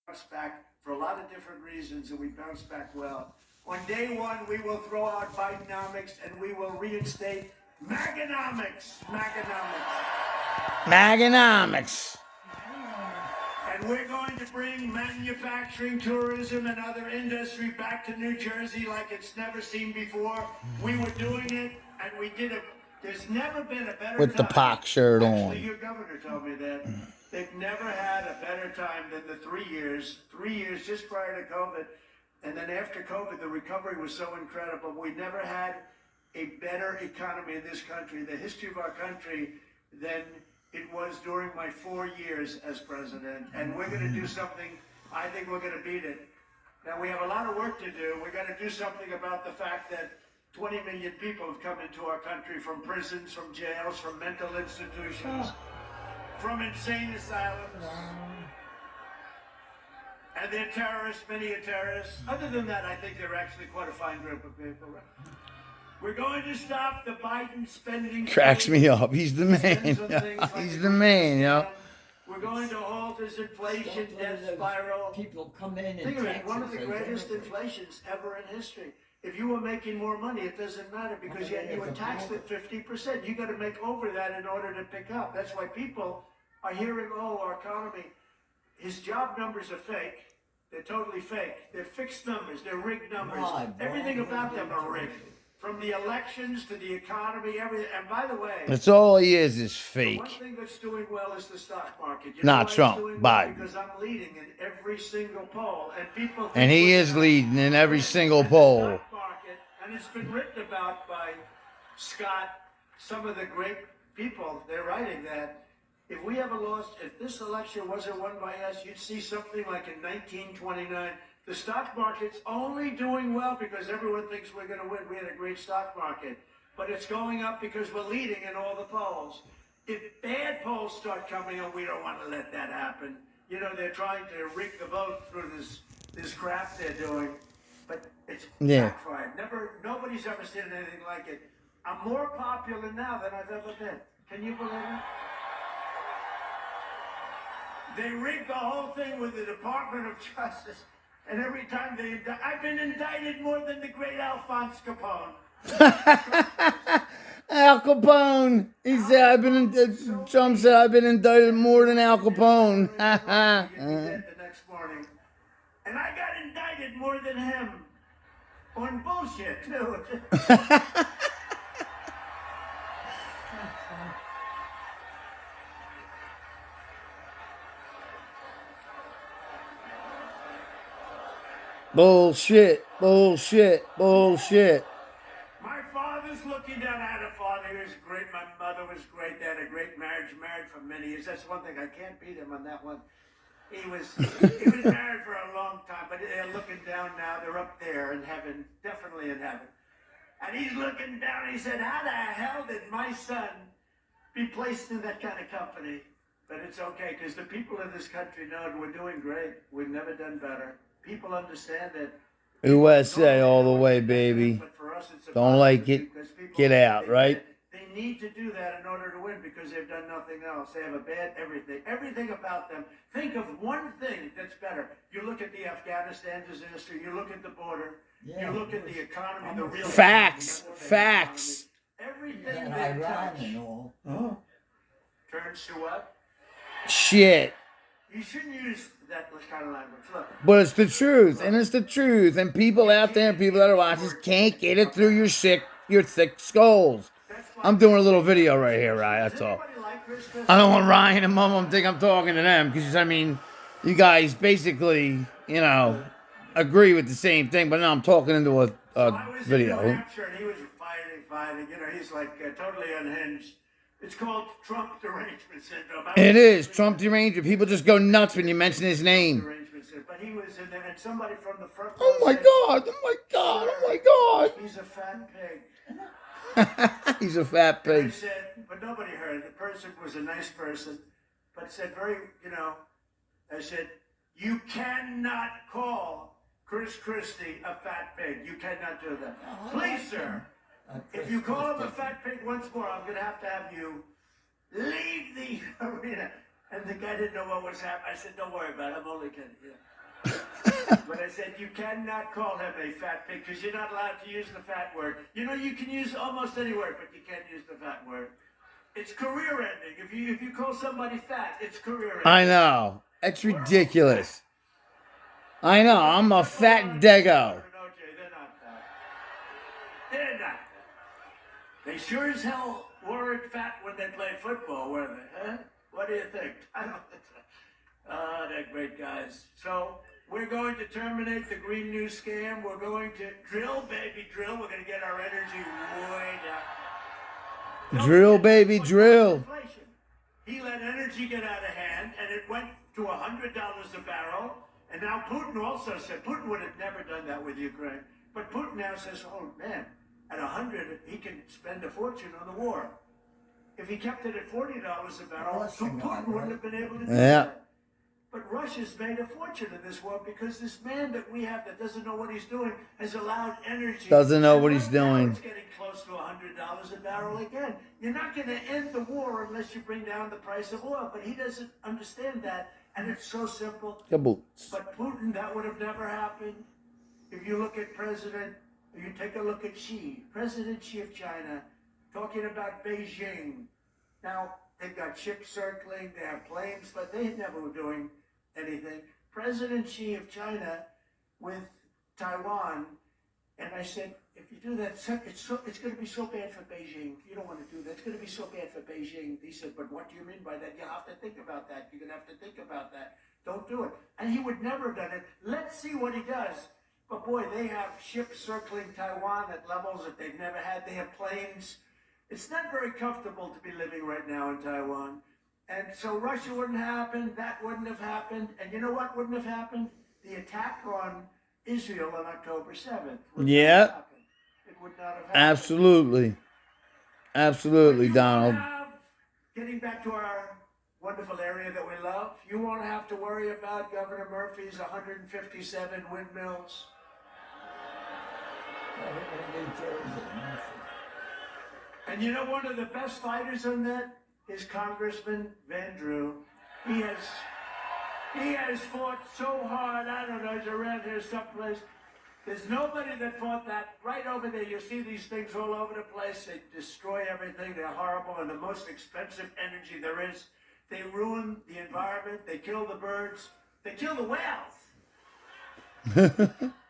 bounced back for a lot of different reasons, and we bounced back well. On day one, we will throw out Bidenomics, and we will reinstate Maganomics. Maganomics. And we're going to bring manufacturing, tourism, and other industry back to New Jersey like it's never seen before. We were doing it, and we did it. There's never been a better With the time. pock shirt on. Actually, your governor told me that. They've never had a better time than the 3 years. 3 years just prior to COVID. And then after COVID, the recovery was so incredible. We never had a better economy in this country, the history of our country, than it was during my 4 years as president. And we're going to do something, I think we're going to beat it. Now, we have a lot of work to do. We're going to do something about the fact that 20 million people have come into our country from prisons, from jails, from mental institutions, from insane asylums. And they're terrorists, many are terrorists. Other than that, I think they're actually quite a fine group of people. We're going to stop the Biden spending. Cracks me up. He's the man. He's the man, yo. We're going to halt this inflation death spiral. People come in and think of it, one of the greatest inflations ever in history. If you were making more money, it doesn't matter because yet you were taxed at 50%. You got to make over that in order to pick up. That's why people are hearing, oh, our economy, his job numbers are fake. They're totally fake. They're fixed numbers. They're rigged numbers. Everything about them are rigged. From the elections to the economy, everything. And by the way, That's all he is the fake. one thing that's doing well is the stock market. You Not know why Trump, it's doing well? Biden. Because I'm leading in every single poll, and people. Think And he is leading in every single poll. Stock market, and it's been written about by Scott. Some of the great people. They're writing that if we ever lost, if this election wasn't won by us, you'd see something like in 1929. The stock market's only doing well because everyone thinks we're going to win. We had a great stock market. But it's going up because we're leading in all the polls. If bad polls start coming up, we don't want to let that happen. You know, they're trying to rig the vote through this crap they're doing. But it's backfired. Nobody's ever seen anything like it. I'm more popular now than I've ever been. Can you believe it? They rigged the whole thing with the Department of Justice. And every time they indict, I've been indicted more than the great Alphonse Capone. Al Capone. He said, Trump said, I've been indicted more than Al Capone. The next morning. And I got indicted more than him. On bullshit, too. Bullshit, bullshit, bullshit. My father's looking down. I had a father who was great. My mother was great. They had a great marriage, married for many years. That's one thing. I can't beat him on that one. He was married for a long time, but they're looking down now. They're up there in heaven, definitely in heaven. And he's looking down. He said, how the hell did my son be placed in that kind of company? But it's okay, because the people in this country know we're doing great. We've never done better. People understand that. USA all the way, baby. Don't like it, get out, right? They need to do that in order to win because they've done nothing else. They have a bad everything about them. Think of one thing that's better. You look at the Afghanistan disaster. You look at the border. You look at the economy, the real facts. Everything they touch turns to what? Shit. You shouldn't use that kind of language. Look. But it's the truth, and it's the truth. And people out there, and people that are watching, can't get it through your thick skulls. I'm doing a little video right here, right? That's all. I don't want Ryan and Mom think I'm talking to them, because, I mean, you guys basically, you know, agree with the same thing, but now I'm talking into a video. New Hampshire, and he was fighting. You know, he's like totally unhinged. It's called Trump derangement syndrome. It is Trump derangement. People just go nuts when you mention his name. But he was in there, and somebody from the front. Oh my God! Oh my God! Oh my God! He's a fat pig. He's a fat pig. I said, but nobody heard. The person was a nice person, but said very, you know. I said, you cannot call Chris Christie a fat pig. You cannot do that. Please, sir. If you call him a fat pig once more, I'm going to have you leave the arena. And the guy didn't know what was happening. I said, don't worry about it. I'm only kidding. Yeah. I said, you cannot call him a fat pig because you're not allowed to use the fat word. You know, you can use almost any word, but you can't use the fat word. It's career ending. If you call somebody fat, it's career ending. I know. It's ridiculous. I know. I'm a fat Dego. They're not fat. They're not fat. They sure as hell weren't fat when they played football, were they? Huh? What do you think? I don't think so. They're great guys. So we're going to terminate the Green New scam. We're going to drill, baby, drill. We're going to get our energy way down. Drill, baby, drill. He let energy get out of hand, and it went to $100 a barrel. And now Putin also said, Putin would have never done that with Ukraine. But Putin now says, oh, man, at 100, he can spend a fortune on the war. If he kept it at $40 a barrel, Putin wouldn't have been able to do that. But Russia's made a fortune in this war because this man that we have that doesn't know what he's doing has allowed energy. Doesn't know what he's doing. It's getting close to $100 a barrel again. You're not going to end the war unless you bring down the price of oil. But he doesn't understand that. And it's so simple. Kaboots. But Putin, that would have never happened. If you look at you take a look at Xi, President Xi of China, talking about Beijing. Now, they've got ships circling, they have planes, but they never were doing anything. President Xi of China with Taiwan, and I said, if you do that, it's going to be so bad for Beijing. You don't want to do that. It's going to be so bad for Beijing. He said, but what do you mean by that? You have to think about that. You're going to have to think about that. Don't do it. And he would never have done it. Let's see what he does. But boy, they have ships circling Taiwan at levels that they've never had. They have planes. It's not very comfortable to be living right now in Taiwan. And so Russia wouldn't happen. That wouldn't have happened. And you know what wouldn't have happened? The attack on Israel on October 7th. Yeah. It would not have happened. Absolutely. Absolutely, Donald. Getting back to our wonderful area that we love, you won't have to worry about Governor Murphy's 157 windmills. And you know one of the best fighters on that is Congressman Van Drew. He has fought so hard. I don't know, he's around here someplace. There's nobody that fought that. Right over there, you see these things all over the place. They destroy everything. They're horrible and the most expensive energy there is. They ruin the environment. They kill the birds. They kill the whales.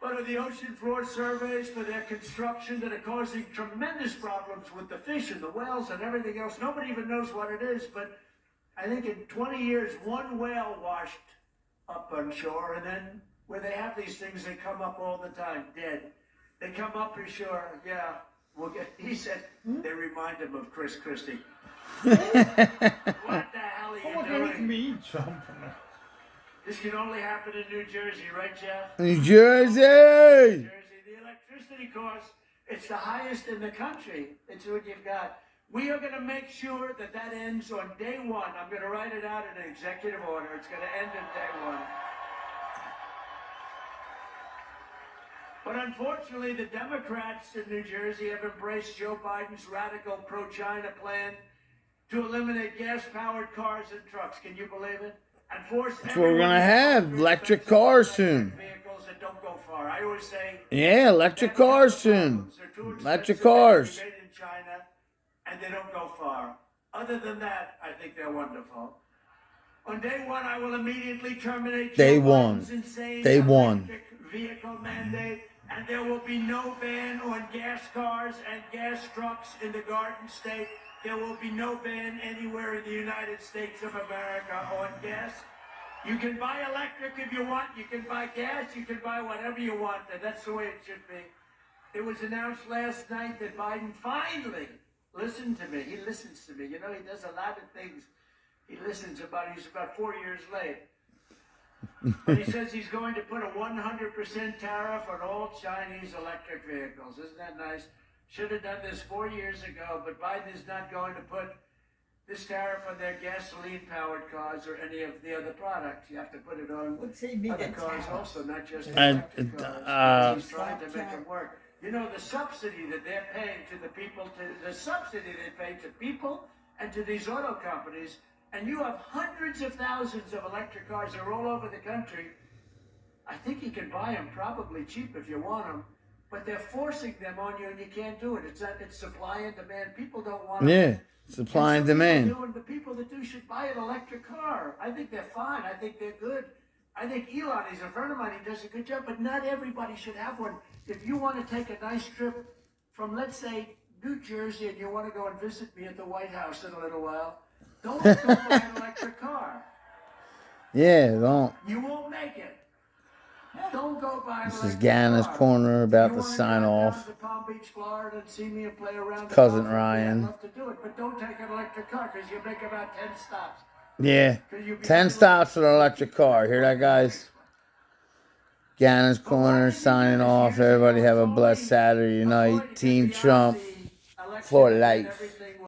What are the ocean floor surveys for their construction that are causing tremendous problems with the fish and the whales and everything else? Nobody even knows what it is, but I think in 20 years, one whale washed up on shore, and then where they have these things, they come up all the time, dead. They come up ashore, yeah, he said, they remind him of Chris Christie. What the hell are you doing? This can only happen in New Jersey, right, Jeff? New Jersey! The electricity cost, it's the highest in the country. It's what you've got. We are going to make sure that that ends on day one. I'm going to write it out in an executive order. It's going to end on day one. But unfortunately, the Democrats in New Jersey have embraced Joe Biden's radical pro-China plan to eliminate gas-powered cars and trucks. Can you believe it? And force That's what we're going to have. Electric cars soon. Vehicles that don't go far. I always say... Yeah, electric cars soon. Electric cars. Made in China, and they don't go far. Other than that, I think they're wonderful. On day one, I will immediately terminate Day Joe one. Biden's insane Day one. electric vehicle mandate, and there will be no ban on gas cars and gas trucks in the Garden State. There will be no ban anywhere in the United States of America on gas. You can buy electric if you want. You can buy gas. You can buy whatever you want. And that's the way it should be. It was announced last night that Biden finally listened to me. He listens to me. You know, he does a lot of things. He listens he's about 4 years late. But he says he's going to put a 100% tariff on all Chinese electric vehicles. Isn't that nice? Should have done this 4 years ago, but Biden is not going to put this tariff on their gasoline-powered cars or any of the other products. You have to put it on other cars also, not just electric cars. He's trying to make it work. You know, the subsidy that they're paying to the people, and to these auto companies, and you have hundreds of thousands of electric cars that are all over the country. I think you can buy them probably cheap if you want them, but they're forcing them on you and you can't do it. It's supply and demand. People don't want them. Yeah, supply and demand. The people that do should buy an electric car. I think they're fine. I think they're good. I think Elon, he's a friend of mine, he does a good job, but not everybody should have one. If you want to take a nice trip from, let's say, New Jersey, and you want to go and visit me at the White House in a little while, don't go buy an electric car. Yeah, don't. You won't make it. Don't go buy an This is electric Gana's car. corner about You to wanna sign drive off. down to Palm Beach, Florida, and see me and play around. Cousin I'd Ryan. love to do it, but don't take an electric car because you make about 10 stops. Yeah. 10 stops for an electric car. Hear that, guys? Gana's corner signing off. Everybody have a blessed Saturday night. Team Trump for life.